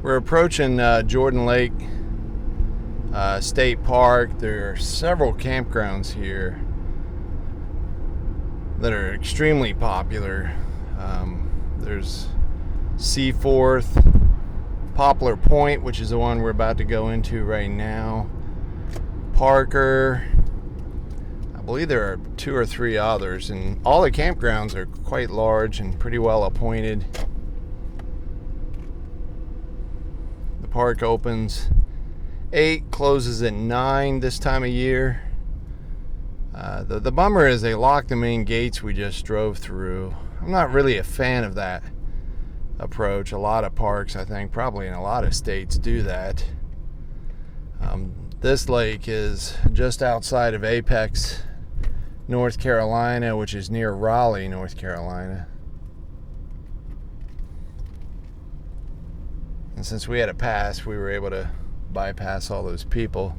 We're approaching Jordan Lake State Park. There are several campgrounds here that are extremely popular. There's Seaforth, Poplar Point, which is the one we're about to go into right now, Parker. I believe there are 2 or 3 others, and all the campgrounds are quite large and pretty well appointed. The park opens 8, closes at 9 this time of year. The bummer is they locked the main gates we just drove through. I'm not really a fan of that approach. A lot of parks, I think, probably in a lot of states, do that. This lake is just outside of Apex, North Carolina, which is near Raleigh, North Carolina. And since we had a pass, we were able to bypass all those people.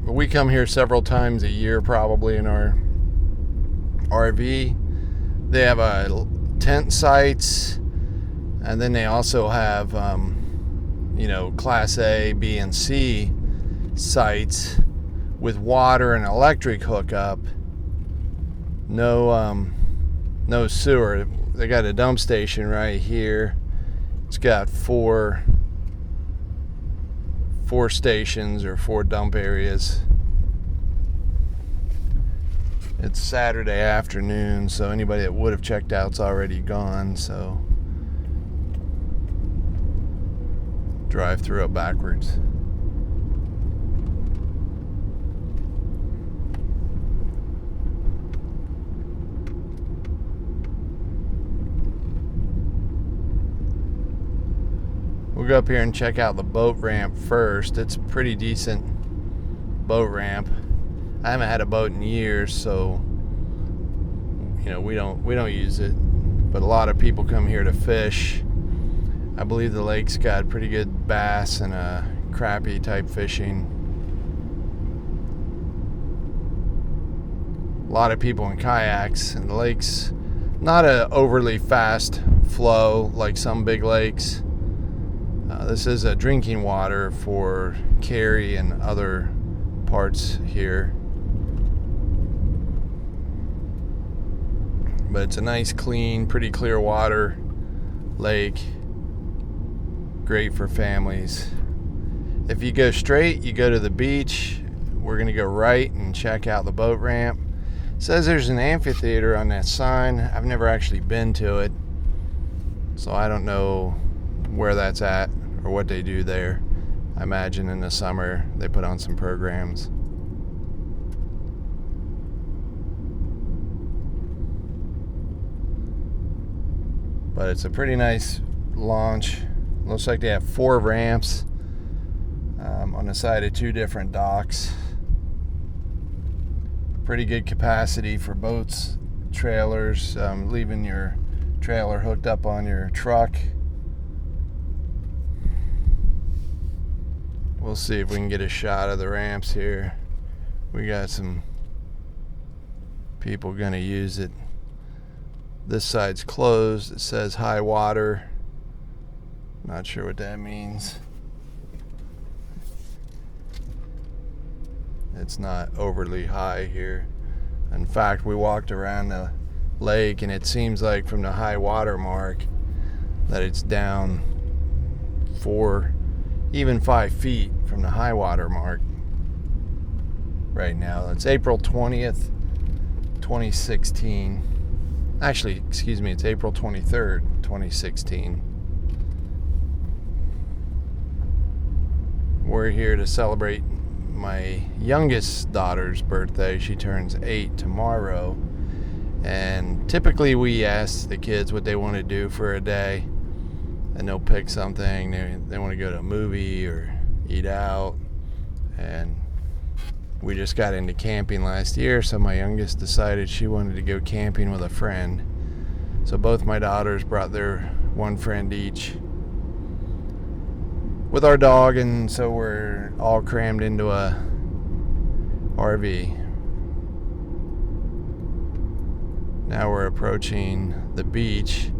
But we come here several times a year, probably, in our RV. They have tent sites, and then they also have Class A, B, and C sites with water and electric hookup. No sewer. They got a dump station right here. It's got four stations or 4 dump areas. It's Saturday afternoon, so anybody that would have checked out's already gone, so drive through it backwards. We'll go up here and check out the boat ramp first. It's a pretty decent boat ramp. I haven't had a boat in years, so we don't use it. But a lot of people come here to fish. I believe the lake's got pretty good bass and crappie type fishing. A lot of people in kayaks, and the lake's not an overly fast flow like some big lakes. This is a drinking water for Cary and other parts here. But it's a nice, clean, pretty clear water lake. Great for families. If you go straight, you go to the beach. We're going to go right and check out the boat ramp. It says there's an amphitheater on that sign. I've never actually been to it, so I don't know where that's at or what they do there. I imagine in the summer they put on some programs. But it's a pretty nice launch. Looks like they have 4 ramps on the side of 2 different docks. Pretty good capacity for boats, trailers, leaving your trailer hooked up on your truck. We'll see if we can get a shot of the ramps here. We got some people gonna use it. This side's closed. It says high water. Not sure what that means. It's not overly high here. In fact, we walked around the lake, and it seems like from the high water mark that it's down 4, even 5 feet from the high water mark right now. It's April 20th, 2016. Actually, excuse me, it's April 23rd, 2016. We're here to celebrate my youngest daughter's birthday. She turns 8 tomorrow. And typically we ask the kids what they want to do for a day, and they'll pick something. They want to go to a movie or eat out. And we just got into camping last year, so my youngest decided she wanted to go camping with a friend. So both my daughters brought their one friend each with our dog, and so we're all crammed into a RV. Now we're approaching the beach.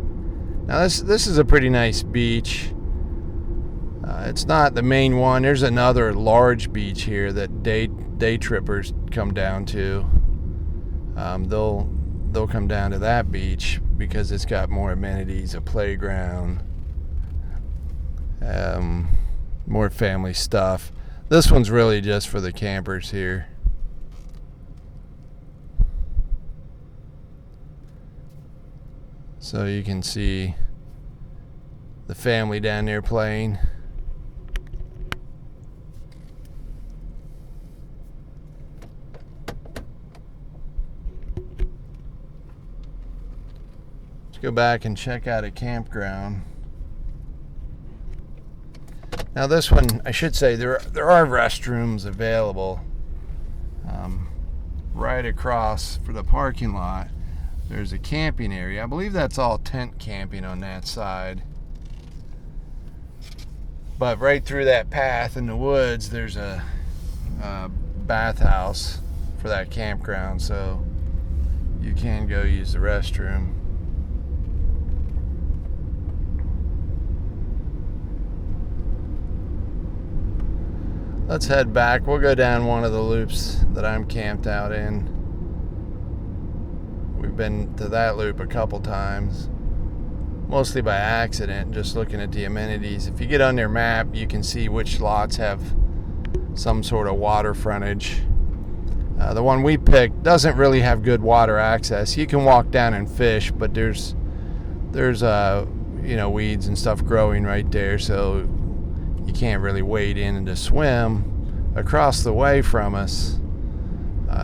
Now this is a pretty nice beach. It's not the main one. There's another large beach here that day trippers come down to. They'll come down to that beach because it's got more amenities, a playground, more family stuff. This one's really just for the campers here. So you can see the family down there playing. Let's go back and check out a campground. Now this one, I should say, there are restrooms available right across for the parking lot. There's a camping area. I believe that's all tent camping on that side. But right through that path in the woods, there's a bathhouse for that campground, so you can go use the restroom. Let's head back. We'll go down one of the loops that I'm camped out in. We've been to that loop a couple times, mostly by accident, just looking at the amenities. If you get on their map, you can see which lots have some sort of water frontage. The one we picked doesn't really have good water access. You can walk down and fish, but there's weeds and stuff growing right there, so you can't really wade in and to swim. Across the way from us,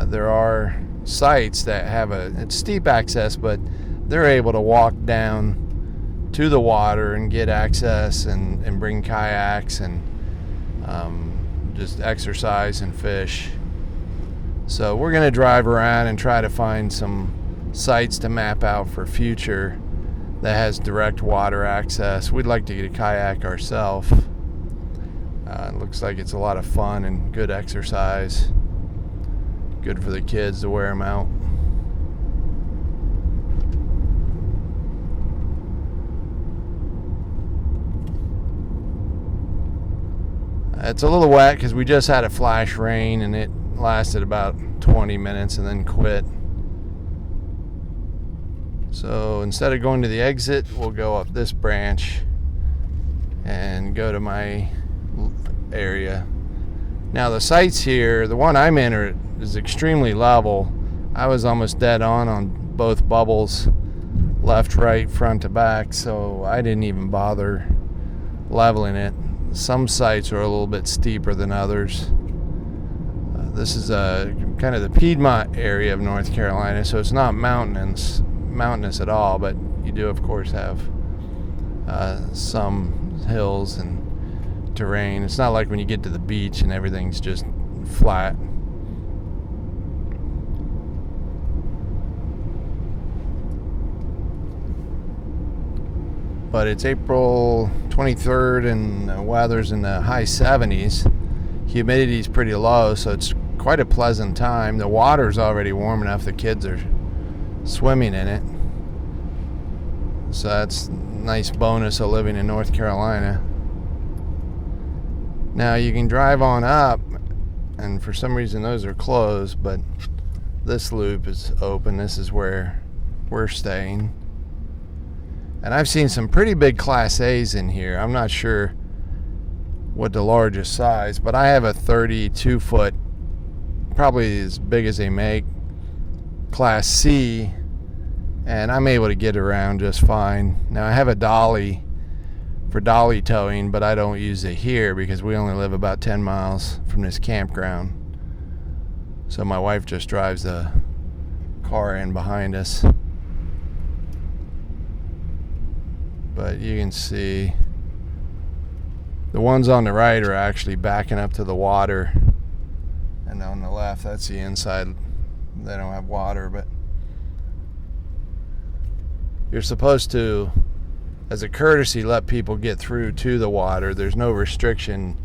there are sites that have it's steep access, but they're able to walk down to the water and get access and bring kayaks and just exercise and fish. So we're going to drive around and try to find some sites to map out for future that has direct water access. We'd like to get a kayak ourselves. It looks like it's a lot of fun and good exercise. Good for the kids to wear them out. It's a little wet because we just had a flash rain and it lasted about 20 minutes and then quit. So instead of going to the exit, we'll go up this branch and go to my area. Now the sites here, the one I'm in is extremely level. I was almost dead on both bubbles, left, right, front to back, so I didn't even bother leveling it. Some sites are a little bit steeper than others. This is kind of the Piedmont area of North Carolina, so it's not mountainous at all, but you do of course have some hills and terrain. It's not like when you get to the beach and everything's just flat. But it's April 23rd and the weather's in the high 70s. Humidity's pretty low, so it's quite a pleasant time. The water's already warm enough the kids are swimming in it. So that's a nice bonus of living in North Carolina. Now you can drive on up, and for some reason those are closed, but this loop is open. This is where we're staying. And I've seen some pretty big Class A's in here. I'm not sure what the largest size, but I have a 32 foot, probably as big as they make, Class C, and I'm able to get around just fine. Now I have a dolly for dolly towing, but I don't use it here because we only live about 10 miles from this campground. So my wife just drives the car in behind us. But you can see the ones on the right are actually backing up to the water, and on the left, that's the inside. They don't have water, but you're supposed to, as a courtesy, let people get through to the water. There's no restriction.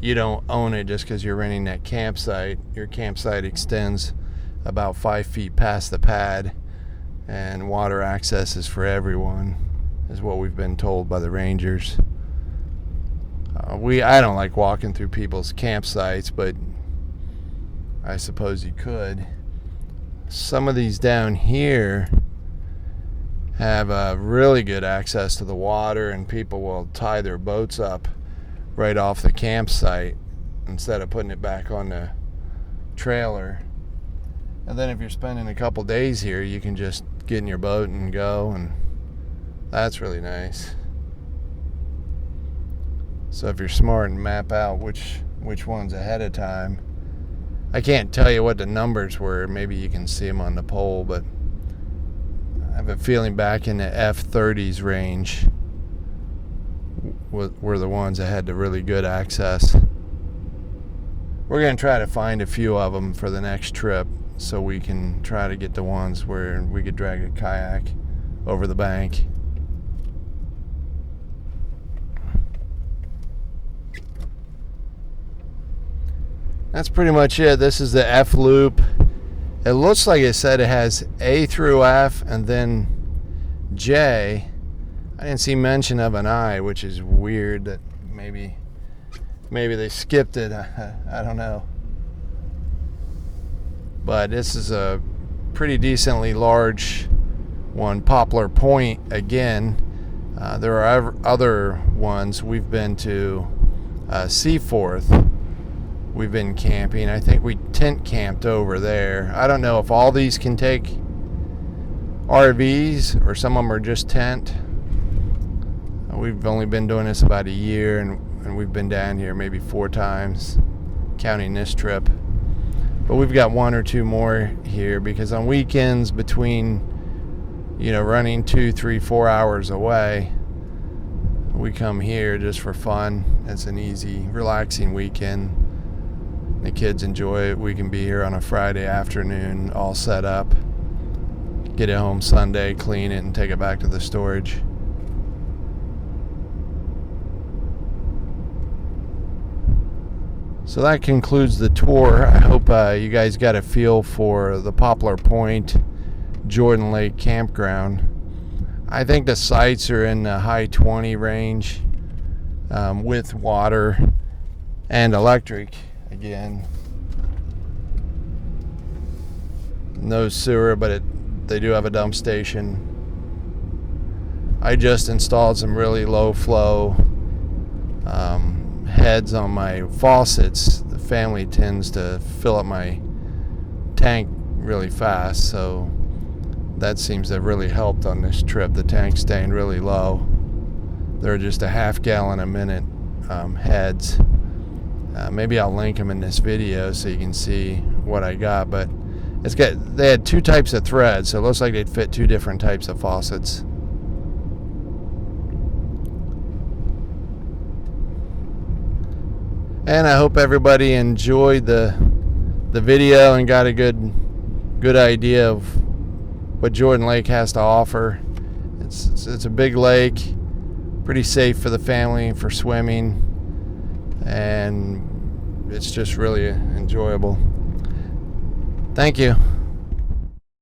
You don't own it just because you're renting that campsite. Your campsite extends about 5 feet past the pad, and water access is for everyone, is what we've been told by the rangers. I don't like walking through people's campsites, but I suppose you could. Some of these down here have really good access to the water, and people will tie their boats up right off the campsite instead of putting it back on the trailer. And then if you're spending a couple days here, you can just get in your boat and go, and that's really nice. So if you're smart and map out which ones ahead of time. I can't tell you what the numbers were. Maybe you can see them on the pole, but I have a feeling back in the F30s range were the ones that had the really good access. We're going to try to find a few of them for the next trip so we can try to get the ones where we could drag a kayak over the bank. That's pretty much it. This is the F loop. It looks like it said it has A through F and then J. I didn't see mention of an I, which is weird. That maybe they skipped it. I don't know. But this is a pretty decently large one. Poplar Point again. There are other ones. We've been to Seaforth. We've been camping. I think we tent camped over there. I don't know if all these can take RVs or some of them are just tent. We've only been doing this about a year, and we've been down here maybe 4 times, counting this trip. But we've got 1 or 2 more here because on weekends between, running 2, 3, 4 hours away, we come here just for fun. It's an easy, relaxing weekend. The kids enjoy it. We can be here on a Friday afternoon all set up, get it home Sunday, clean it, and take it back to the storage. So that concludes the tour. I hope you guys got a feel for the Poplar Point Jordan Lake Campground. I think the sites are in the high 20 range with water and electric. Again, no sewer, but they do have a dump station. I just installed some really low flow heads on my faucets. The family tends to fill up my tank really fast, so that seems to have really helped on this trip. The tank's staying really low. They're just a half gallon a minute heads. Maybe I'll link them in this video so you can see what I got, but they had 2 types of threads, so it looks like they'd fit 2 different types of faucets. And I hope everybody enjoyed the video and got a good idea of what Jordan Lake has to offer. It's a big lake, pretty safe for the family for swimming, and it's just really enjoyable. Thank you.